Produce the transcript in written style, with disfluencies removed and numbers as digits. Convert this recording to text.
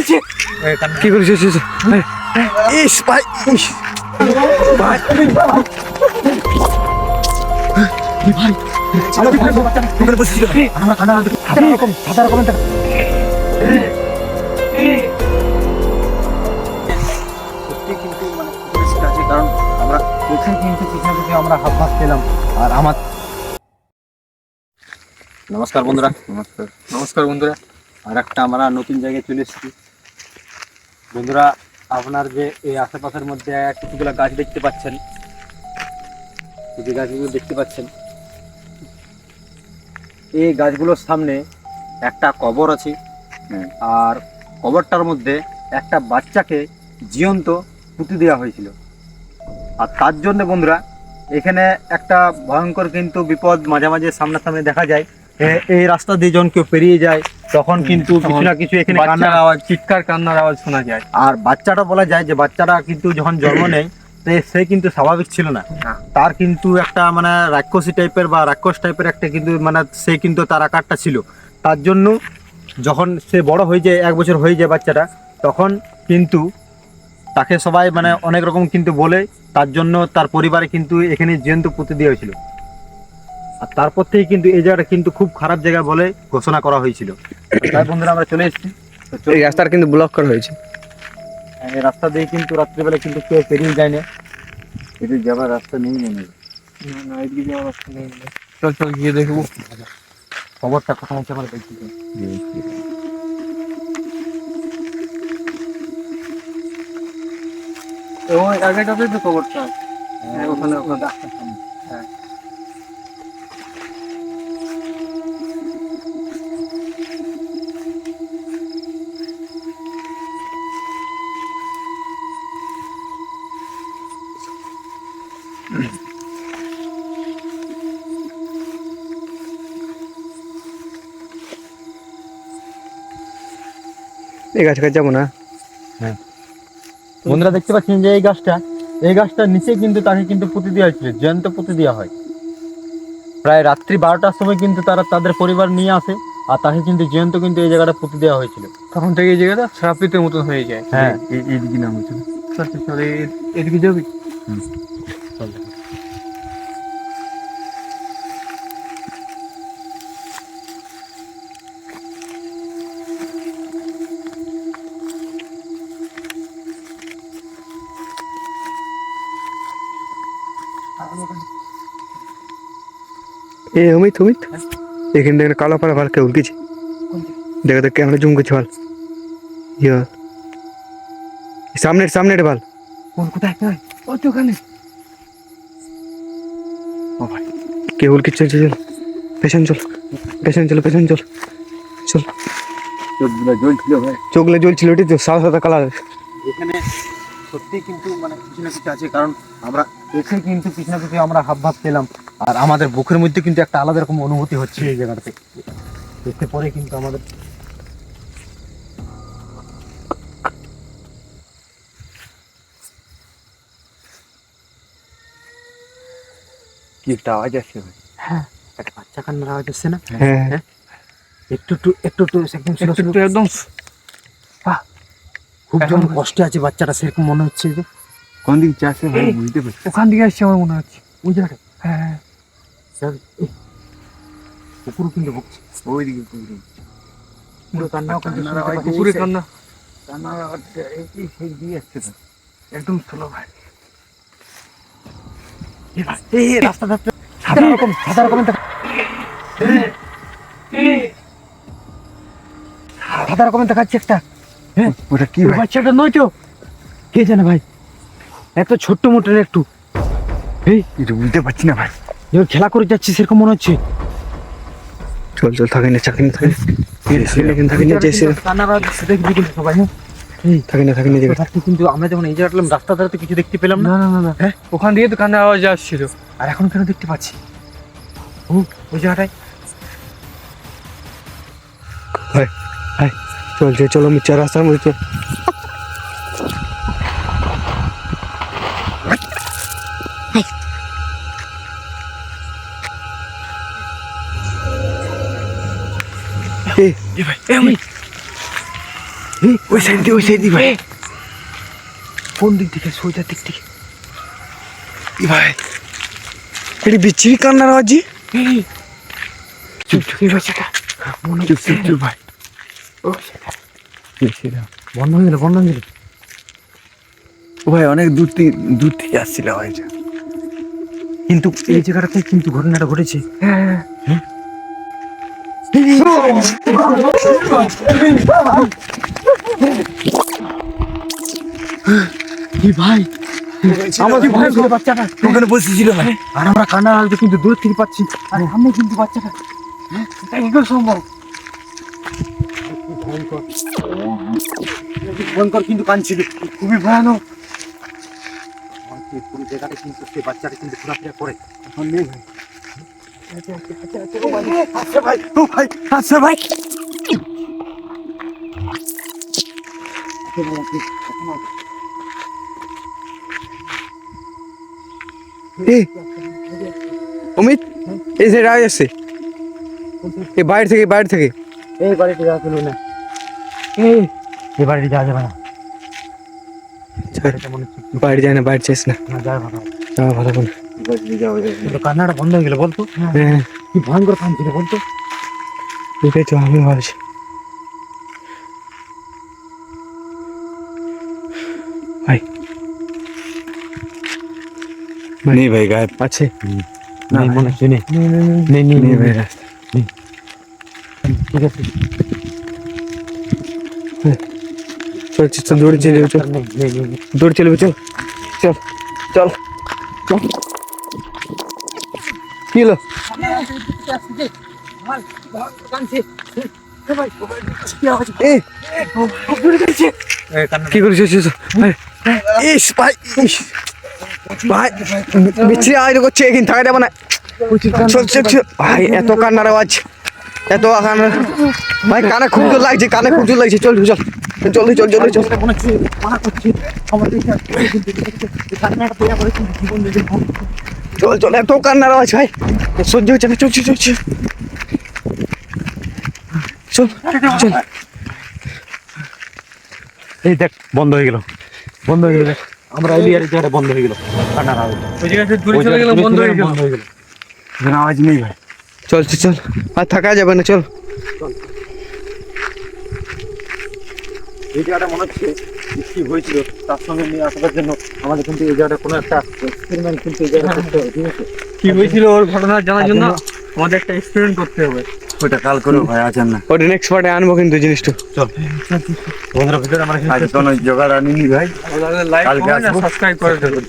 হয়েছে? কি করেছিস? ইস ভাই, ইস ভাই, ভাই ওখানে বসেছিল। আমরা সাদা রকম সত্যি কিন্তু মানে পরিস্থিতি আছে, কারণ আমরা এসে কিন্তু পিছনে থেকে আমরা হাত ভাত পেলাম। আর আমার নমস্কার বন্ধুরা, নমস্কার বন্ধুরা। আর একটা আমরা নতুন জায়গায় চলে এসেছি বন্ধুরা। আপনার যে এই আশেপাশের মধ্যে কিছুগুলো গাছ দেখতে পাচ্ছেন, যে গাছগুলো দেখতে পাচ্ছেন, এই গাছগুলোর সামনে একটা কবর আছে। আর কবরটার মধ্যে একটা বাচ্চাকে জীবন্ত পুঁতে দেওয়া হয়েছিল। আর তার জন্য বন্ধুরা এখানে একটা ভয়ঙ্কর কিন্তু বিপদ মাঝে মাঝে সামনাসামনি দেখা যায়। এই রাস্তা দিয়ে যখন কেউ পেরিয়ে যায় তখন কিন্তু কিছু না কিছু এখানে কান্নার আওয়াজ, চিৎকার কান্নার আওয়াজ শোনা যায়। আর বাচ্চাটা বলা যায় যে বাচ্চাটা কিন্তু যখন জন্ম নেয় সে কিন্তু স্বাভাবিক ছিল না। তার কিন্তু একটা মানে রাক্ষসী টাইপের বা রাক্ষস টাইপের একটা কিন্তু মানে সে কিন্তু তার আকারটা ছিল। তার জন্য যখন সে বড় হয়ে যায়, 1 বছর হয়ে যায় বাচ্চাটা, তখন কিন্তু তাকে সবাই মানে অনেক রকম কিন্তু বলে, তার জন্য তার পরিবারে কিন্তু এখানে জীবন্ত পুঁতে দেওয়া হয়েছিল। আর তারপর থেকে কিন্তু এই জায়গাটা কিন্তু খুব খারাপ জায়গা বলে ঘোষণা করা হয়েছিল। তাই বন্ধুরা আমরা চলে এসেছি। এই রাস্তাটা কিন্তু ব্লক করা হয়েছে। এই রাস্তা দিয়ে কিন্তু রাত্রিবেলা কিন্তু কেউ পেরিয়ে যায় না, এদিকে যাবার রাস্তা নেই। না, এদিকে যাওয়ার রাস্তা নেই। চল গিয়ে দেখবো খবরটা কোথায় আছে আমরা দেখছি। ওই আগেটাতে তো খবরটা। হ্যাঁ, ওখানে ডাক্তার সামনে। হ্যাঁ, এই গাছ কাছে যাবো না। বন্ধুরা দেখতে পাচ্ছেন যে এই গাছটার নিচে কিন্তু তাকে কিন্তু পুঁতে দেওয়া হয়েছিল, জ্যান্ত পুঁতে দেওয়া হয়। প্রায় রাত্রি 12টার সময় কিন্তু তারা তাদের পরিবার নিয়ে আসে, আর তাকে কিন্তু জ্যান্ত কিন্তু এই জায়গাটা পুঁতে দেওয়া হয়েছিল। তখন থেকে এই জায়গাটা শ্রাপিতের মতন হয়ে যায়। হ্যাঁ, এইদিকে নাম হয়েছিল। চল এদিকে যাবি। অমিত এখানে দেখেন কালো পাড়া ভাল কেউ কিছু দেখা দেখ ক্যামেরা জুম করছে ভাল। ইয়া সামনে ভাল। কোথায় ওই তো ওখানে। ও ভাই, কেবল কিছু চল পেছন চল চোখগুলো জ্বলছিল ভাই, চোখগুলো জ্বলছিল, ওটি তো সাদা কালার। এখানে সত্যি কিন্তু মানে কিছু না কিছু আছে, কারণ আমরা এসে কিন্তু কিছু না কিছু আমরা হাব ভাব পেলাম। আর আমাদের বুকের মধ্যে কিন্তু একটা আলাদা রকম অনুভূতি হচ্ছে এই জায়গাটাতে দেখতে পরে কিন্তু আমাদের। কি একটা আওয়াজ আসছে ভাই? হ্যাঁ, একটা বাচ্চা কান্নার আওয়াজ আসছে না? হ্যাঁ, একটু একদম একদম খুব যখন কষ্টে আছে বাচ্চাটা, সেরকম মনে হচ্ছে যে কোন দিক যাচ্ছে ভাই বুঝতে পারছি। ওখান দিকে আসছে আমার মনে হচ্ছে। ওই জায়গাটা। হ্যাঁ, কুকুর কিন্তু ভুগছে ওই দিকে, পুরো কান্নাও কিন্তু শুনতে পাচ্ছি। কুকুরের কান্না। কান্নার আওয়াজ এই সেই দিয়ে আসছে তো। একদম স্লো ভাই। এই রাস্তা সাদা রকম দেখাচ্ছে একটা। হ্যাঁ, ওটা কি ওই ভাই? বাচ্চাটা নয় তো, কে জানে ভাই, এত ছোট্ট মোটের একটু। এই এটা বুঝতে পারছি না ভাই। যখন খেলা করে যাচ্ছি সেরকম মনে হচ্ছে। চল থাকি না কান্নার আওয়াজ দেখবি কিন্তু সবাই। হ্যাঁ, থাকি না কিন্তু আমরা যখন এই জায়গাটা রাস্তা ধারে তো কিছু দেখতে পেলাম না। না। হ্যাঁ, ওখান দিয়ে তো কান্নার আওয়াজ আসছিল। আর এখন কেন দেখতে পাচ্ছি ওই জায়গাটায়? চলো আমি চার রাস্তার মধ্যে চল। ওই সাইড দিয়ে ভাই। কোন দিক থেকে? সোজা দিক থেকে। ভাই এটি বিচ্ছিরি কান্নার আওয়াজ জি। চুপ চুপ ভাই। বন্ধ হয়ে গেল ও ভাই অনেক দূর থেকে আসছিল আওয়াজটা। কিন্তু এই জায়গাটাতে কিন্তু ঘটনাটা ঘটেছে। কি ভাই আমাদের ভয় করে বাচ্চাটা ওখানে বসেছিল ভাই। আর আমরা কান্নার আওয়াজটা কিন্তু দূর থেকে পাচ্ছি। আর আমি কিন্তু বাচ্চাটা এটা কি করে সম্ভব? ভয়ঙ্কর কিন্তু কাঁদছিল, খুবই ভয়ানক। পুরো জায়গাটা কিন্তু সেই বাচ্চাটা কিন্তু ঘোরাফেরা করে। এখন নেই ভাই। আচ্ছা ভাই, ও ভাই, আচ্ছা ভাই। এই অমিত, এই সাইড আওয়াজ আসছে। এই বাইরে থেকে এই বাড়িতে যাওয়া চলবে না, এই বাড়িতে যাওয়া যাবে না। এটা মনে হচ্ছে বাইরে যায় না, বাইরে যাস না, না যাওয়া ভালো। যাওয়া ভালো করে। কিন্তু কান্নাটা বন্ধ হয়ে গেল বলতো। হ্যাঁ কি ভয়ঙ্কর কাঁদছিল বলতো। এটাই তো আমি ভাবছি। ভাই नहीं भाई गायब আছে নেই মনে হচ্ছে নেই। नहीं भाई रास्ता ঠিক আছে চল চল দৌড়ে চলে যাবে, চল নেই। দৌড়ে চলে যাবে, চল চল চল চল। কি হলো? এই কি করেছিস? ইস ভাই, ইস ভাই বিচ্ছিরি আওয়াজ করছে, এখানে থাকা যাবে না। চল চল চল ভাই, এত কান্নার আওয়াজ, এত কান্নার ভাই, কানে খুব জোর লাগছে, চল চল জলদি চল জলদি চল। মনে হচ্ছে মানা করছি আমাদের কান্নাটা পেয়ে পরে কিন্তু জীবন দিয়ে চল চল, এত কান্নার আওয়াজ ভাই, সহ্য হচ্ছে না। চল চল চল চল চল চল। এই দেখ বন্ধ হয়ে গেল দেখ। আমরা এলিয়ার জায়গাটা বন্ধ হয়ে গেল কান্নার আওয়াজ। ওই জায়গা থেকে দূরে চলে গেলাম, বন্ধ হয়ে গেল। इतना आवाज नहीं भाई চল চল চল, আর থাকা যাবে না, চল। এই জায়গাটা মনে হচ্ছে কি হয়েছিল তার সঙ্গে নিয়ে আসার জন্য আমাদের কিন্তু এই জায়গাটা কোনো একটা এক্সপেরিমেন্ট কিন্তু এই জায়গাটা করতে হবে, ঠিক আছে? কি হয়েছিল ওর ঘটনা জানার জন্য আমাদের একটা এক্সপেরিমেন্ট করতে হবে। ওটা কাল করো ভাই আজ আর না ওটা নেক্সট পার্টে আনবো কিন্তু জিনিসটা। বন্ধুরা ভিতরে আমরা আজ কোনো জোগাড় আনিনি ভাই লাইক কালকে কমেন্ট আর আসবো। সাবস্ক্রাইব করে দেবেন।